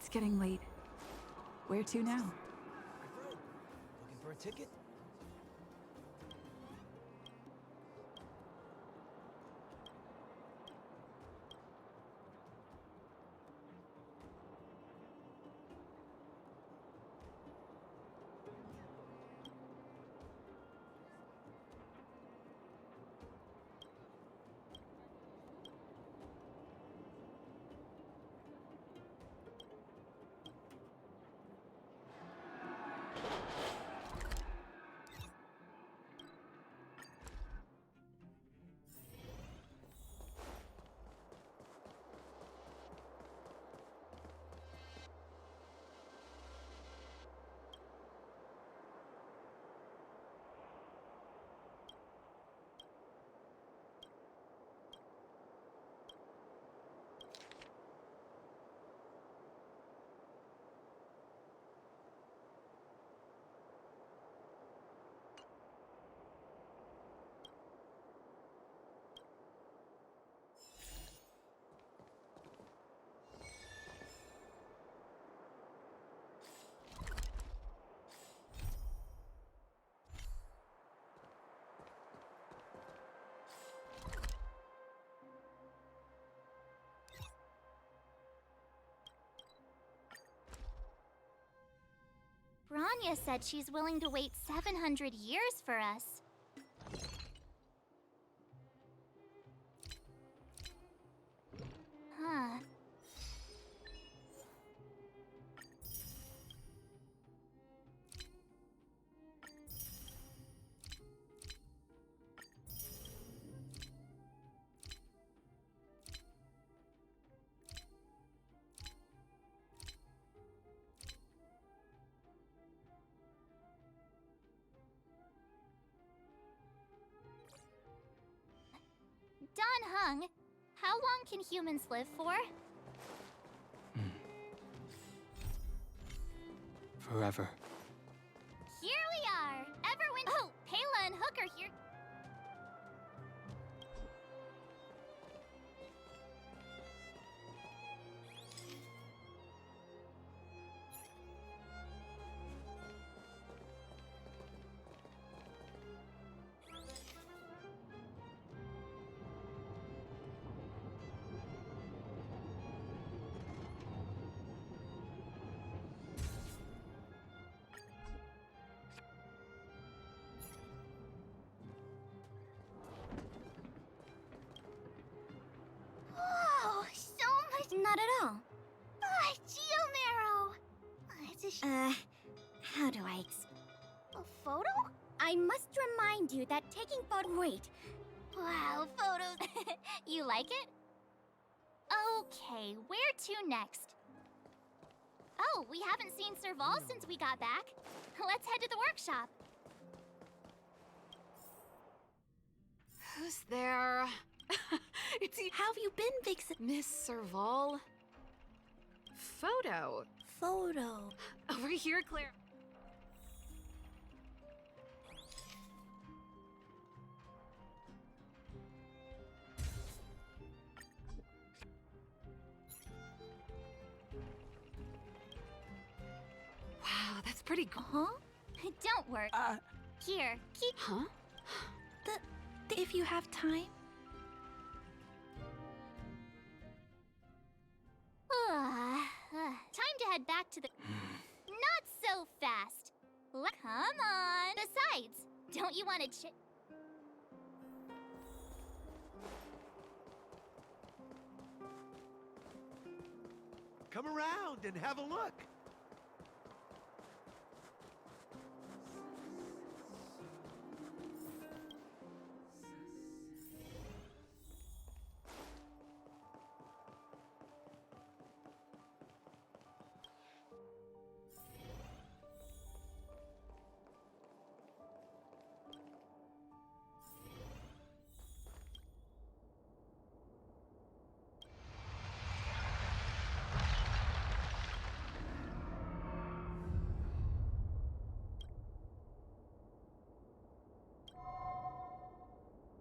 It's getting late. Where to now? Looking for a ticket? Rania said she's willing to wait 700 years for us. Huh. Don Hung, how long can humans live for? Forever. Here we are! Everwin— Oh, Pela and Hook are here. Whoa, so much— Not at all. Ah, Geomarrow! It's a How do I a photo? I must remind you that taking Wait. Wow, photos. You like it? Okay, where to next? Oh, we haven't seen Serval since we got back. Let's head to the workshop. Who's there? How have you been, Vixen? Miss Serval? Photo. Photo. Over here, Claire. Wow, that's pretty cool. Huh? Don't worry. Here, keep. Huh? If you have time. Time to head back to the. Not so fast. Come on. Besides, don't you want to Come around and have a look.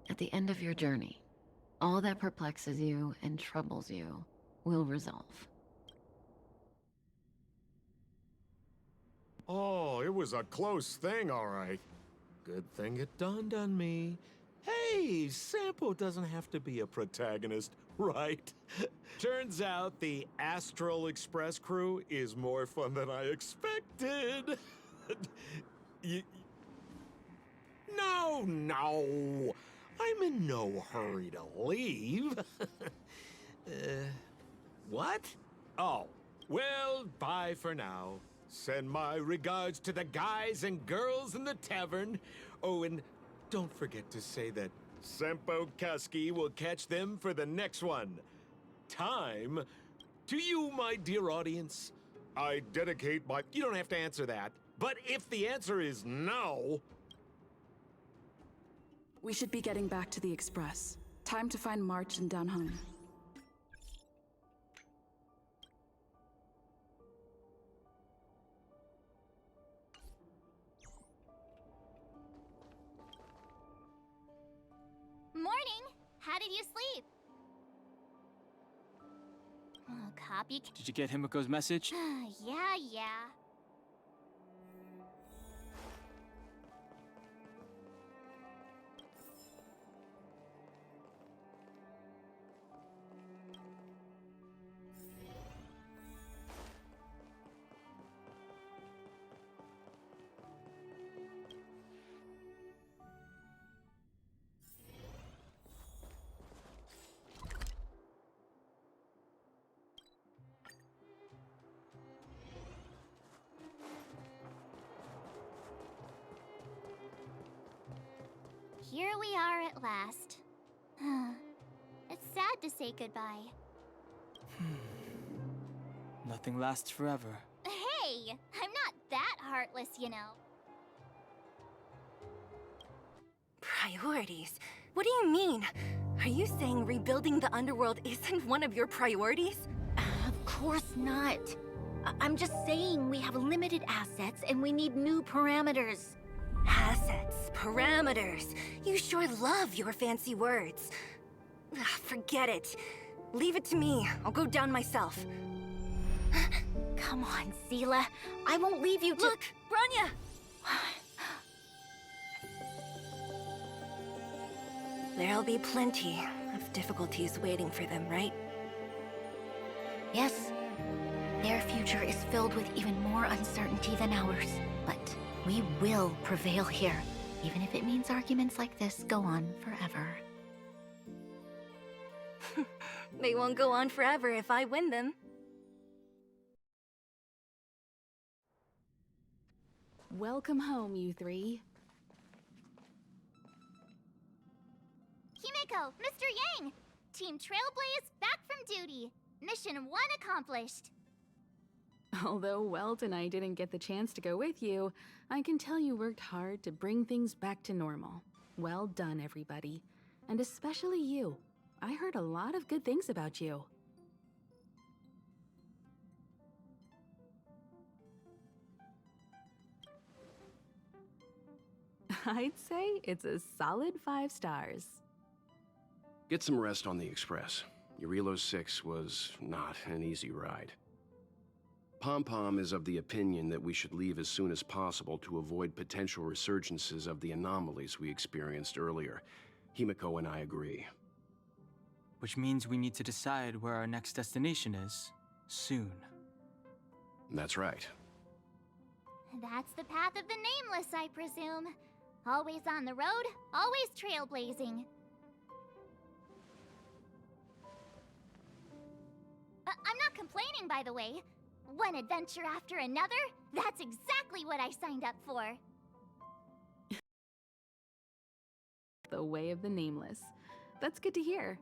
At the end of your journey, all that perplexes you and troubles you will resolve. Oh, it was a close thing, all right. Good thing it dawned on me. Hey, Sampo doesn't have to be a protagonist, right? Turns out the Astral Express crew is more fun than I expected. Y- No. I'm in no hurry to leave. What? Oh, well, bye for now. Send my regards to the guys and girls in the tavern. Oh, and don't forget to say that Sempo Kuski will catch them for the next one. Time to you, my dear audience. I dedicate my... You don't have to answer that. But if the answer is no... We should be getting back to the Express. Time to find March and down home. Morning! How did you sleep? Oh, copy. Did you get Himiko's message? Yeah. Here we are at last. It's sad to say goodbye. Nothing lasts forever. Hey! I'm not that heartless, you know. Priorities? What do you mean? Are you saying rebuilding the underworld isn't one of your priorities? Of course not. I'm just saying we have limited assets and we need new parameters. Assets, parameters. You sure love your fancy words. Forget it. Leave it to me. I'll go down myself. Come on, Seela. I won't leave you to— Look, Branya! There'll be plenty of difficulties waiting for them, right? Yes. Their future is filled with even more uncertainty than ours. But we will prevail here, even if it means arguments like this go on forever. They won't go on forever if I win them. Welcome home, you three. Himiko, Mr. Yang! Team Trailblaze back from duty. Mission 1 accomplished. Although Welt and I didn't get the chance to go with you, I can tell you worked hard to bring things back to normal. Well done, everybody. And especially you. I heard a lot of good things about you. I'd say it's a solid 5 stars. Get some rest on the Express. Eurilo 6 was not an easy ride. Pom-Pom is of the opinion that we should leave as soon as possible to avoid potential resurgences of the anomalies we experienced earlier. Himiko and I agree. Which means we need to decide where our next destination is, soon. That's right. That's the path of the Nameless, I presume. Always on the road, always trailblazing. I'm not complaining, by the way. One adventure after another, that's exactly what I signed up for. The way of the Nameless. That's good to hear.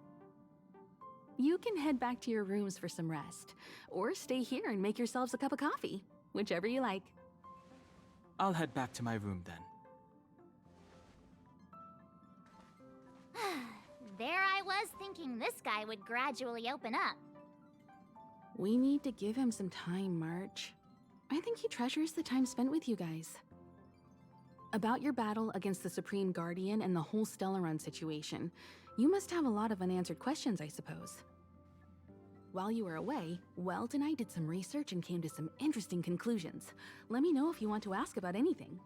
You can head back to your rooms for some rest, or stay here and make yourselves a cup of coffee, whichever you like. I'll head back to my room then. There I was thinking this guy would gradually open up. We need to give him some time, March. I think he treasures the time spent with you guys. About your battle against the Supreme Guardian and the whole Stellaron situation, you must have a lot of unanswered questions, I suppose. While you were away, Welt and I did some research and came to some interesting conclusions. Let me know if you want to ask about anything.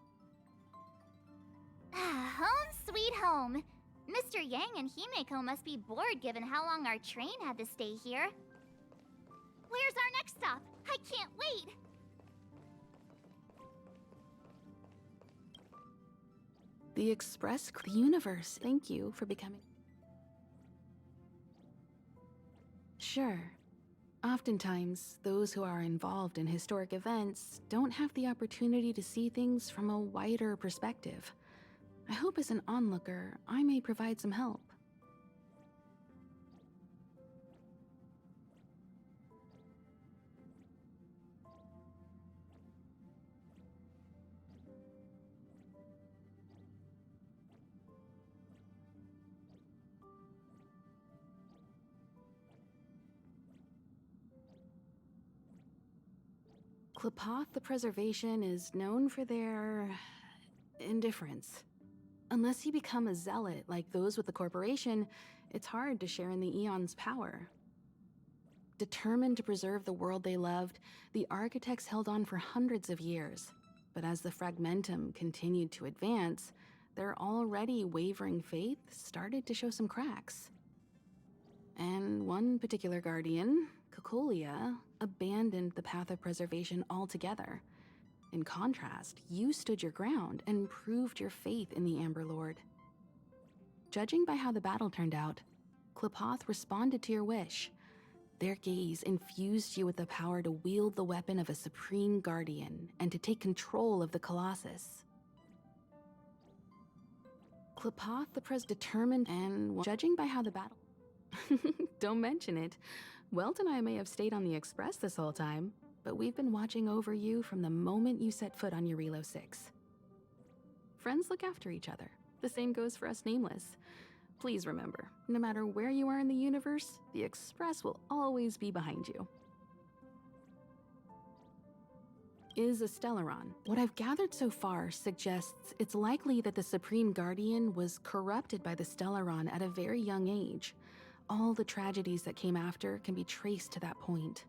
Home sweet home. Mr. Yang and Himeko must be bored given how long our train had to stay here. Where's our next stop? I can't wait! The Express, the universe. Thank you for becoming... Sure. Oftentimes, those who are involved in historic events don't have the opportunity to see things from a wider perspective. I hope as an onlooker, I may provide some help. Klapoth the Preservation is known for their... indifference. Unless you become a zealot like those with the corporation, it's hard to share in the Eon's power. Determined to preserve the world they loved, the architects held on for hundreds of years. But as the Fragmentum continued to advance, their already wavering faith started to show some cracks. And one particular guardian, Cocolia, abandoned the path of preservation altogether. In contrast, you stood your ground and proved your faith in the Amber Lord. Judging by how the battle turned out, Klapoth responded to your wish. Their gaze infused you with the power to wield the weapon of a supreme guardian and to take control of the Colossus. Klapoth the determined and judging by how the battle... Don't mention it. Welt and I may have stayed on the Express this whole time, but we've been watching over you from the moment you set foot on Eurilo 6. Friends look after each other. The same goes for us Nameless. Please remember, no matter where you are in the universe, the Express will always be behind you. Is a Stellaron. What I've gathered so far suggests it's likely that the Supreme Guardian was corrupted by the Stellaron at a very young age. All the tragedies that came after can be traced to that point.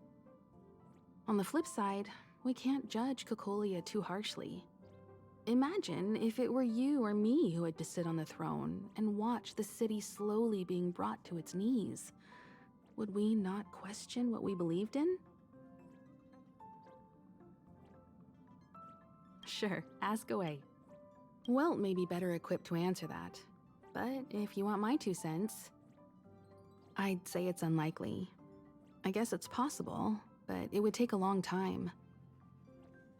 On the flip side, we can't judge Cocolia too harshly. Imagine if it were you or me who had to sit on the throne and watch the city slowly being brought to its knees. Would we not question what we believed in? Sure, ask away. Welt may be better equipped to answer that, but if you want my 2 cents, I'd say it's unlikely. I guess it's possible, but it would take a long time.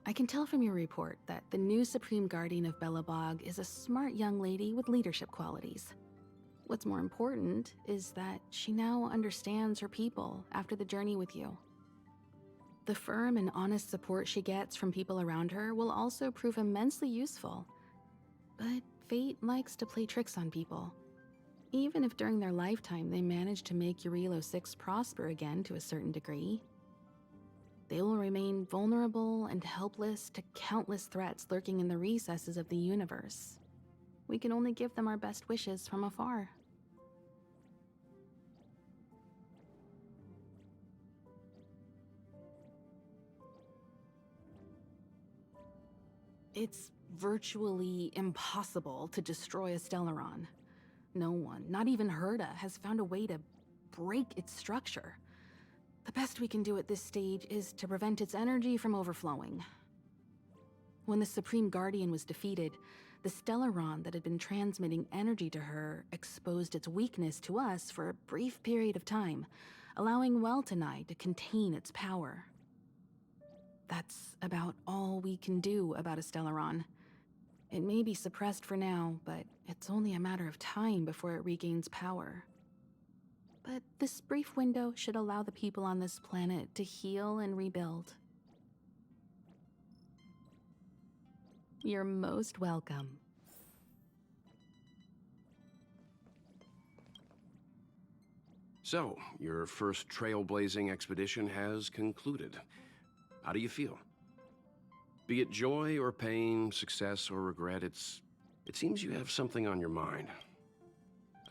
I can tell from your report that the new Supreme Guardian of Belobog is a smart young lady with leadership qualities. What's more important is that she now understands her people after the journey with you. The firm and honest support she gets from people around her will also prove immensely useful. But fate likes to play tricks on people. Even if during their lifetime they manage to make Eurilo 6 prosper again to a certain degree, they will remain vulnerable and helpless to countless threats lurking in the recesses of the universe. We can only give them our best wishes from afar. It's virtually impossible to destroy a Stellaron. No one, not even Herda, has found a way to break its structure. The best we can do at this stage is to prevent its energy from overflowing. When the Supreme Guardian was defeated, the Stellaron that had been transmitting energy to her exposed its weakness to us for a brief period of time, allowing Welt and I to contain its power. That's about all we can do about a Stellaron. It may be suppressed for now, but it's only a matter of time before it regains power. But this brief window should allow the people on this planet to heal and rebuild. You're most welcome. So, your first trailblazing expedition has concluded. How do you feel? Be it joy or pain, success or regret, it seems you have something on your mind.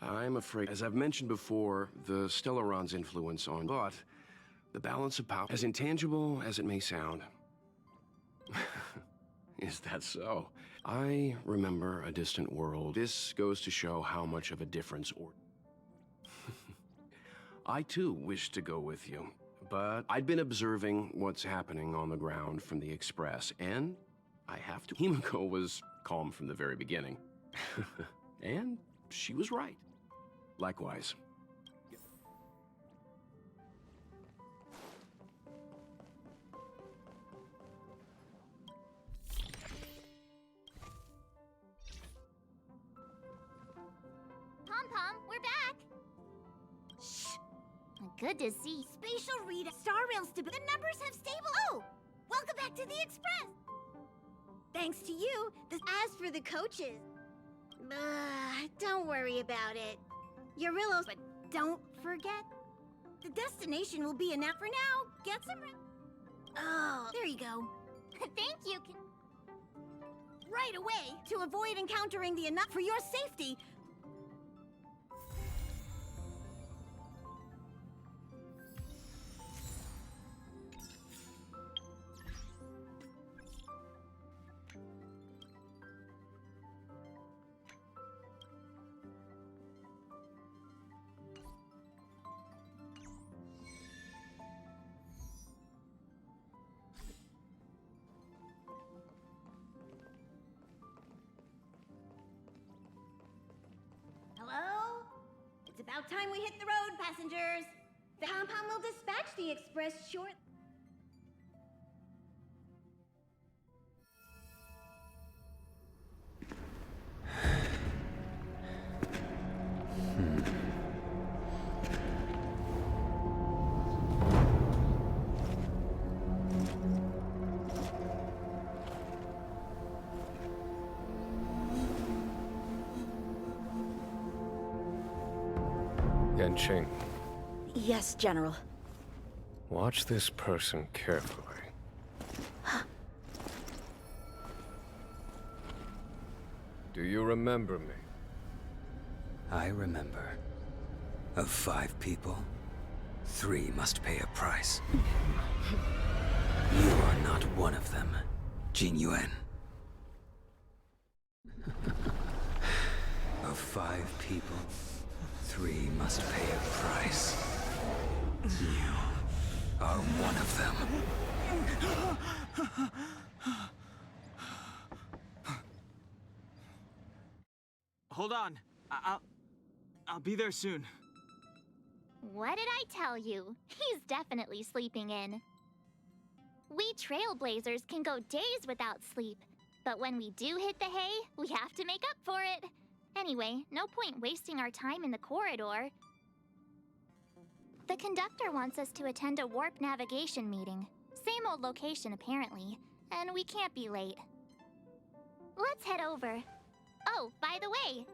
I'm afraid, as I've mentioned before, the Stellaron's influence on... But The balance of power, as intangible as it may sound. Is that so? I remember a distant world. This goes to show how much of a difference I too wish to go with you, but I'd been observing what's happening on the ground from the Express, and I have to. Himiko was calm from the very beginning. And she was right. Likewise. Pom-Pom, we're back! Shh! Good to see. Spatial read, star rail stability. The numbers have stable. Oh! Welcome back to the Express! Thanks to you, as for the coaches... don't worry about it. Eurylos, but don't forget. The destination will be enough for now. Get some... Oh, there you go. Thank you. Right away, to avoid encountering the enough for your safety. Hello? It's about time we hit the road, passengers. The Pom-Pom will dispatch the Express short... Yanqing, Yes, General. watch this person carefully. Do you remember me? I remember. Of 5 people, 3 must pay a price. You are not one of them, Jin Yuan. Of 5 people, 3 must pay a price. You are one of them. Hold on. I'll be there soon. What did I tell you? He's definitely sleeping in. We trailblazers can go days without sleep, but when we do hit the hay, we have to make up for it. Anyway, no point wasting our time in the corridor. The conductor wants us to attend a warp navigation meeting. Same old location, apparently, and we can't be late. Let's head over. Oh, by the way,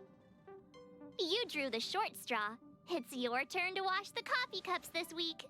you drew the short straw. It's your turn to wash the coffee cups this week.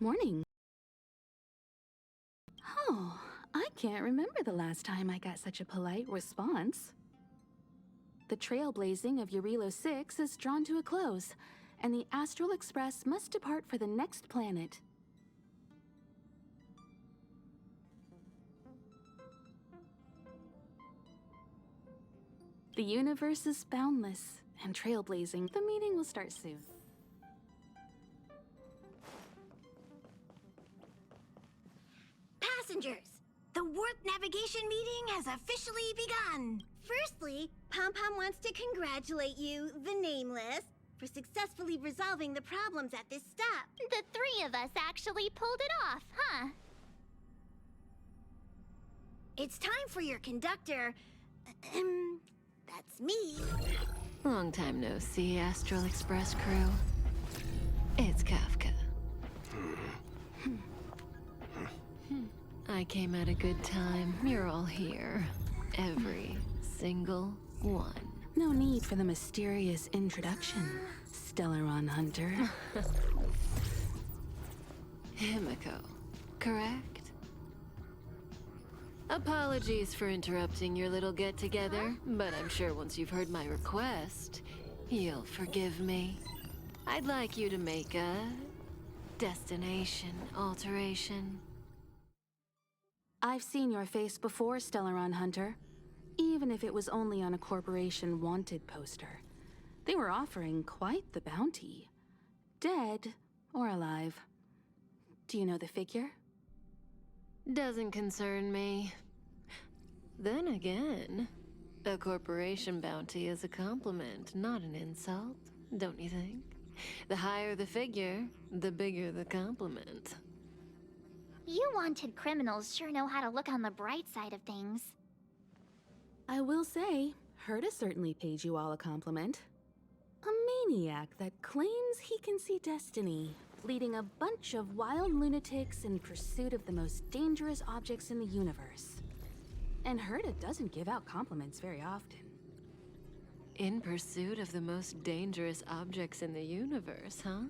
Morning. Oh, I can't remember the last time I got such a polite response. The trailblazing of Eurylos 6 is drawn to a close, and the Astral Express must depart for the next planet. The universe is boundless and trailblazing. The meeting will start soon. Passengers, the warp navigation meeting has officially begun. Firstly, Pom-Pom wants to congratulate you, the Nameless, for successfully resolving the problems at this stop. The 3 of us actually pulled it off, huh? It's time for your conductor. That's me. Long time no see, Astral Express crew. It's Kafka. I came at a good time. You're all here. Every single one. No need for the mysterious introduction, Stellaron Hunter. Himiko, correct? Apologies for interrupting your little get-together, but I'm sure once you've heard my request, you'll forgive me. I'd like you to make a destination alteration. I've seen your face before, Stellaron Hunter. Even if it was only on a corporation wanted poster. They were offering quite the bounty. Dead or alive. Do you know the figure? Doesn't concern me. Then again, a corporation bounty is a compliment, not an insult, don't you think? The higher the figure, the bigger the compliment. You wanted criminals sure know how to look on the bright side of things. I will say, Herta certainly paid you all a compliment. A maniac that claims he can see destiny, leading a bunch of wild lunatics in pursuit of the most dangerous objects in the universe. And Herta doesn't give out compliments very often. In pursuit of the most dangerous objects in the universe, huh?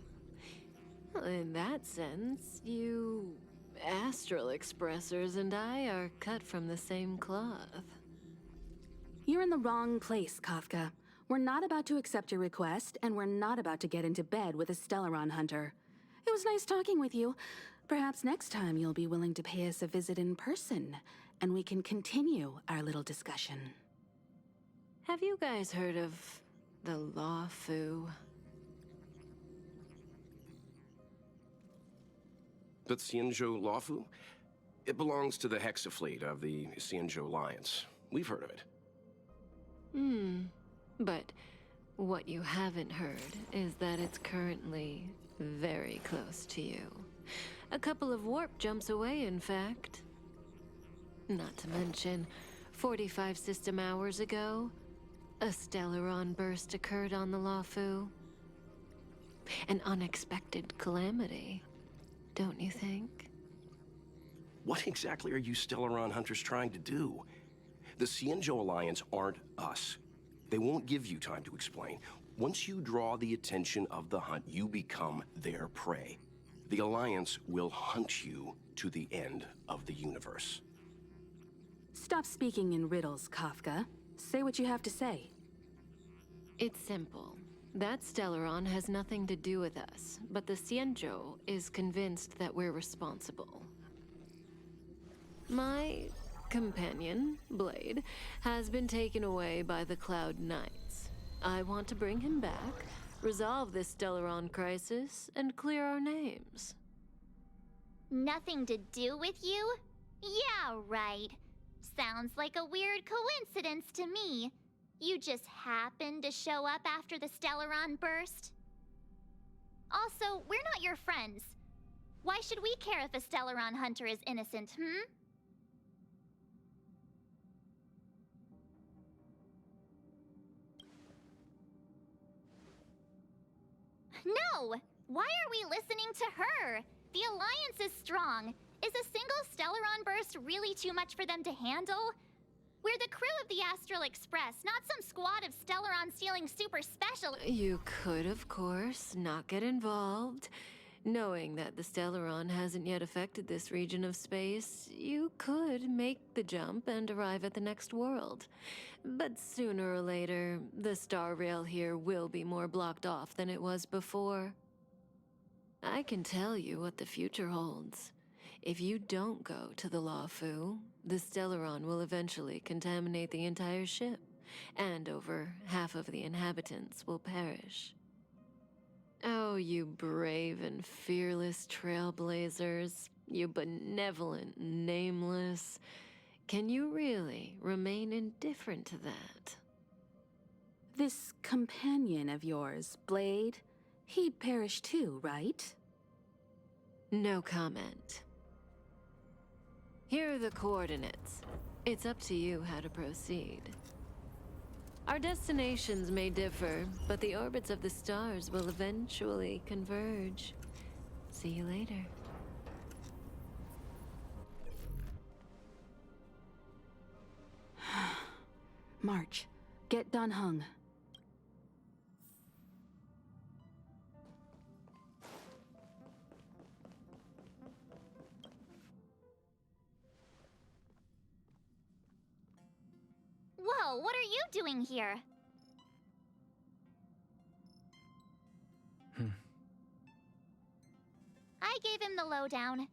Well, in that sense, you Astral Expressors and I are cut from the same cloth. You're in the wrong place, Kafka. We're not about to accept your request, and we're not about to get into bed with a Stellaron Hunter. It was nice talking with you. Perhaps next time you'll be willing to pay us a visit in person, and we can continue our little discussion. Have you guys heard of the Law Fu? The Xianzhou Lawfu? It belongs to the Hexafleet of the Xianzhou Alliance. We've heard of it. But what you haven't heard is that it's currently very close to you. A couple of warp jumps away, in fact. Not to mention, 45 system hours ago, a Stellaron burst occurred on the Lawfu. An unexpected calamity, don't you think? What exactly are you Stellaron Hunters trying to do? The Xianzhou Alliance aren't us. They won't give you time to explain. Once you draw the attention of the hunt, you become their prey. The Alliance will hunt you to the end of the universe. Stop speaking in riddles, Kafka. Say what you have to say. It's simple. That Stellaron has nothing to do with us, but the Xianzhou is convinced that we're responsible. My companion, Blade, has been taken away by the Cloud Knights. I want to bring him back, resolve this Stellaron crisis, and clear our names. Nothing to do with you? Yeah, right. Sounds like a weird coincidence to me. You just happened to show up after the Stellaron burst? Also, we're not your friends. Why should we care if a Stellaron Hunter is innocent, No! Why are we listening to her? The Alliance is strong. Is a single Stellaron burst really too much for them to handle? We're the crew of the Astral Express, not some squad of Stellaron stealing super special. You could, of course, not get involved. Knowing that the Stellaron hasn't yet affected this region of space, you could make the jump and arrive at the next world. But sooner or later, the star rail here will be more blocked off than it was before. I can tell you what the future holds. If you don't go to the Lawfu, the Stellaron will eventually contaminate the entire ship, and over half of the inhabitants will perish. Oh, you brave and fearless trailblazers, you benevolent nameless. Can you really remain indifferent to that? This companion of yours, Blade, he'd perish too, right? No comment. Here are the coordinates. It's up to you how to proceed. Our destinations may differ, but the orbits of the stars will eventually converge. See you later. March, get Dan Heng. Whoa, what are you doing here? I gave him the lowdown.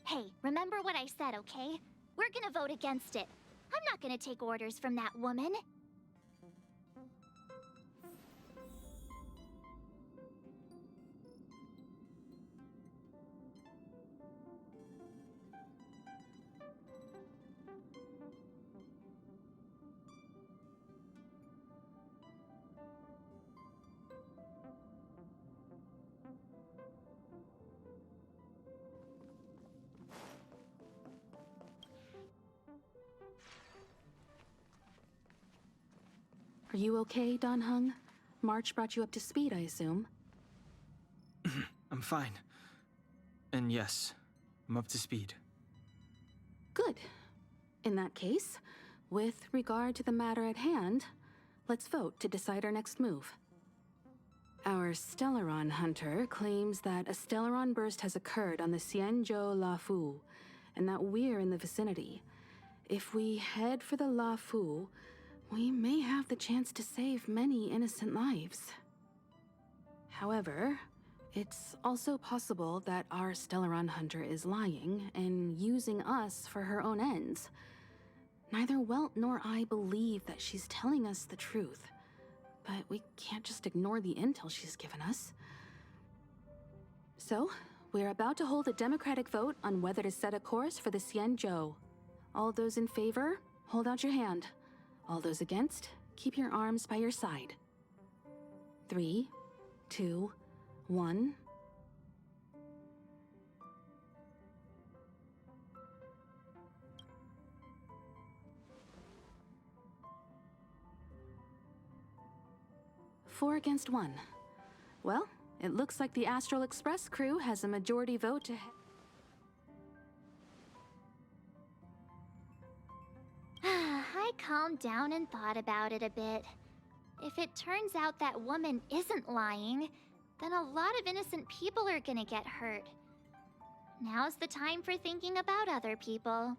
Hey, remember what I said, okay? We're gonna vote against it. I'm not gonna take orders from that woman. Are you okay, Dan Heng? March brought you up to speed, I assume. I'm fine. And yes, I'm up to speed. Good. In that case, with regard to the matter at hand, let's vote to decide our next move. Our Stellaron hunter claims that a Stellaron burst has occurred on the Xianzhou La Fu, and that we're in the vicinity. If we head for the La Fu, we may have the chance to save many innocent lives. However, it's also possible that our Stellaron hunter is lying and using us for her own ends. Neither Welt nor I believe that she's telling us the truth, but we can't just ignore the intel she's given us. So, we're about to hold a democratic vote on whether to set a course for the Xianzhou. All those in favor, hold out your hand. All those against, keep your arms by your side. 3, 2, 1. Four against 1. Well, it looks like the Astral Express crew has a majority vote to... I calmed down and thought about it a bit. If it turns out that woman isn't lying, then a lot of innocent people are gonna get hurt. Now's the time for thinking about other people.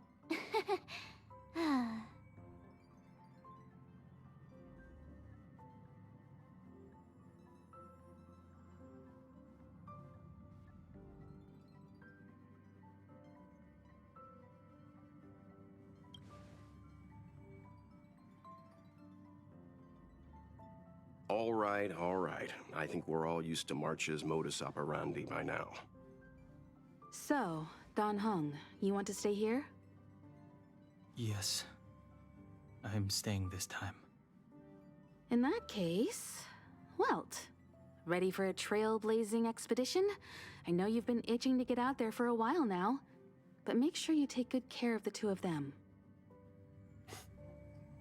All right, all right. I think we're all used to March's modus operandi by now. So, Dan Heng, you want to stay here? Yes. I'm staying this time. In that case, Welt, ready for a trailblazing expedition? I know you've been itching to get out there for a while now, but make sure you take good care of the two of them.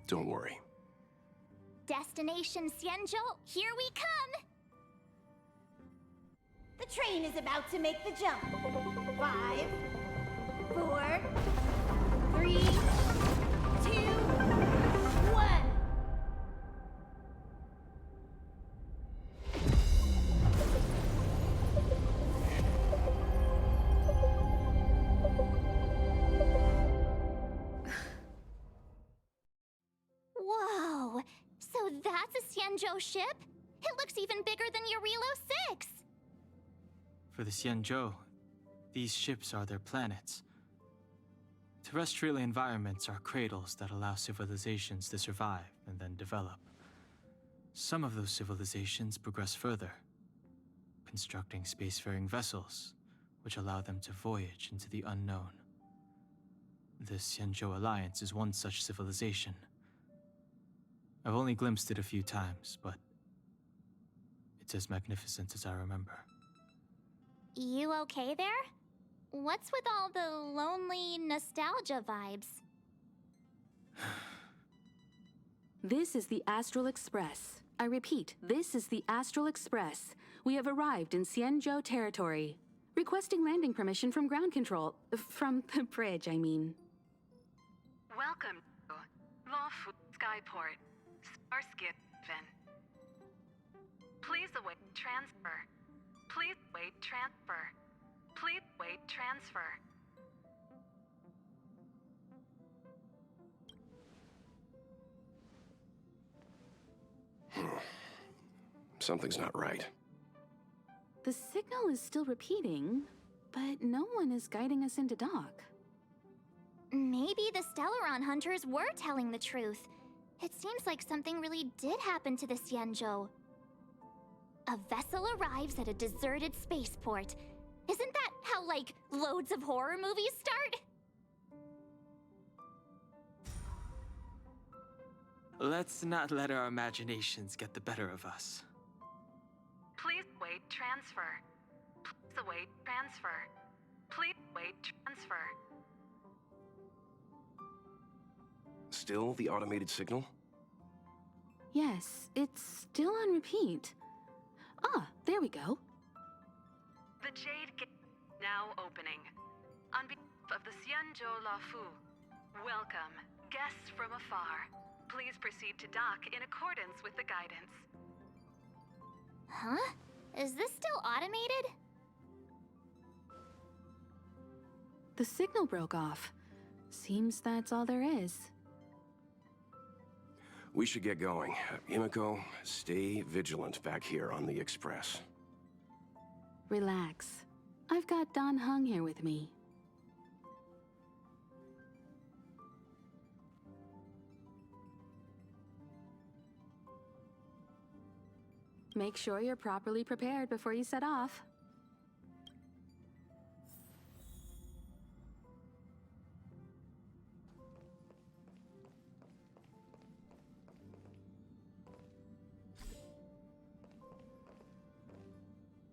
Don't worry. Destination Xianzhou, here we come! The train is about to make the jump. 5, 4, 3, 2, 1. Whoa! So that's a Xianzhou ship? It looks even bigger than Eurilo 6! For the Xianzhou, these ships are their planets. Terrestrial environments are cradles that allow civilizations to survive and then develop. Some of those civilizations progress further, constructing spacefaring vessels, which allow them to voyage into the unknown. The Xianzhou Alliance is one such civilization. I've only glimpsed it a few times, but it's as magnificent as I remember. You okay there? What's with all the lonely nostalgia vibes? This is the Astral Express. I repeat, this is the Astral Express. We have arrived in Xianzhou territory. Requesting landing permission from ground control. From the bridge, I mean. Welcome to Lawful Skyport. Starskin. Please await transfer. Please wait transfer. Please wait transfer. Something's not right. The signal is still repeating, but no one is guiding us into dock. Maybe the Stellaron hunters were telling the truth. It seems like something really did happen to the Xianzhou. A vessel arrives at a deserted spaceport. Isn't that how, like, loads of horror movies start? Let's not let our imaginations get the better of us. Please wait transfer. Please await transfer. Please wait transfer. Still the automated signal? Yes, it's still on repeat. Ah, there we go. The Jade Gate now opening. On behalf of the Xianzhou Lafu, welcome, guests from afar. Please proceed to dock in accordance with the guidance. Huh? Is this still automated? The signal broke off. Seems that's all there is. We should get going. Himiko, stay vigilant back here on the Express. Relax. I've got Don Hung here with me. Make sure you're properly prepared before you set off.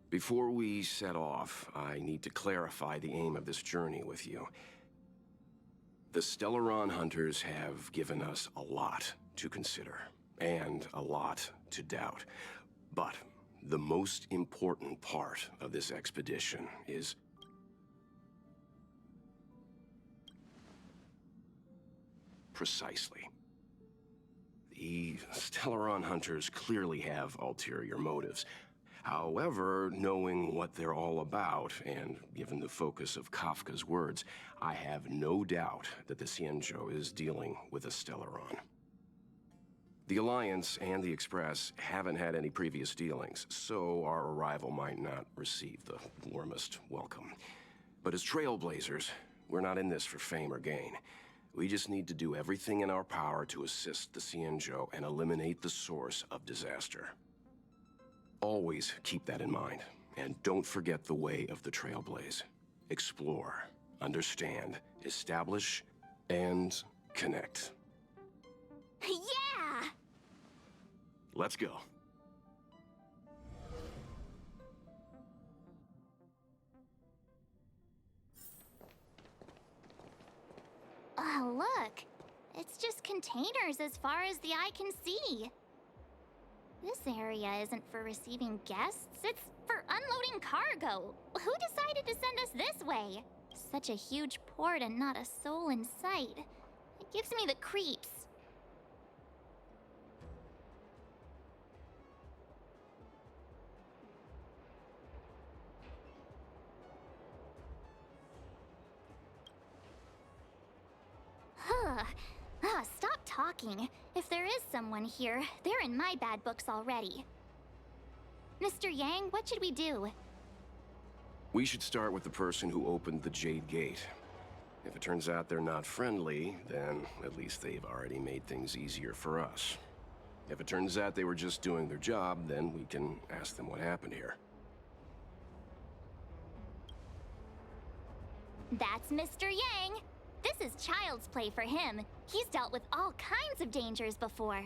Before we set off, I need to clarify the aim of this journey with you. The Stellaron hunters have given us a lot to consider, and a lot to doubt. But the most important part of this expedition is... precisely. The Stellaron hunters clearly have ulterior motives. However, knowing what they're all about, and given the focus of Kafka's words, I have no doubt that the Xianzhou is dealing with a Stellaron. The Alliance and the Express haven't had any previous dealings, so our arrival might not receive the warmest welcome. But as trailblazers, we're not in this for fame or gain. We just need to do everything in our power to assist the Xianzhou and eliminate the source of disaster. Always keep that in mind, and don't forget the way of the Trailblaze. Explore, understand, establish, and connect. Yeah! Let's go. Oh, look. It's just containers as far as the eye can see. This area isn't for receiving guests, it's for unloading cargo. Who decided to send us this way? Such a huge port and not a soul in sight. It gives me the creeps. Stop talking. If there is someone here, they're in my bad books already. Mr. Yang, what should we do? We should start with the person who opened the Jade Gate. If it turns out they're not friendly, then at least they've already made things easier for us. If it turns out they were just doing their job, then we can ask them what happened here. That's Mr. Yang. This is child's play for him. He's dealt with all kinds of dangers before.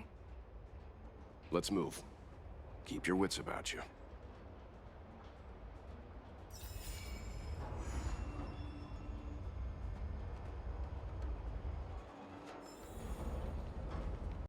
Let's move. Keep your wits about you.